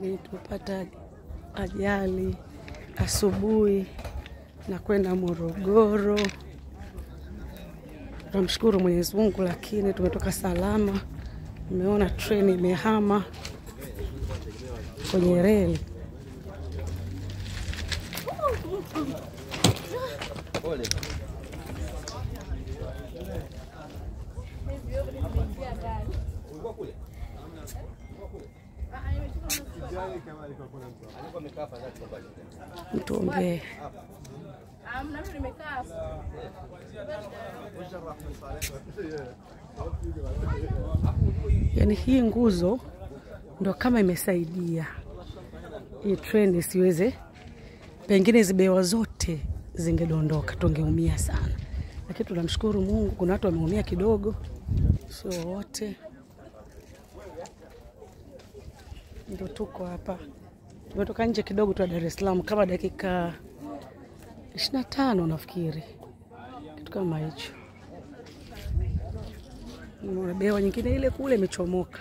Tupata ajali asubuhi na kwenda Morogoro. Tunamshukuru Mwenyezi Mungu, lakini tumetoka salama. Nimeona treni imehama kwenye reli. Mtuombee. Yani hii nguzo ndo kama imesaidia hii treni isiweze, pengine zibewa zote zingedondoka, tungeumia sana. Lakini tunamshukuru Mungu, kuna watu wameumia kidogo, sio wote. Ndio tuko hapa. Tumetoka nje kidogo tu Dar es Salaam, kama dakika 25 nafikiri. Kitu kama hicho. Bewa nyingine ile kule imechomoka.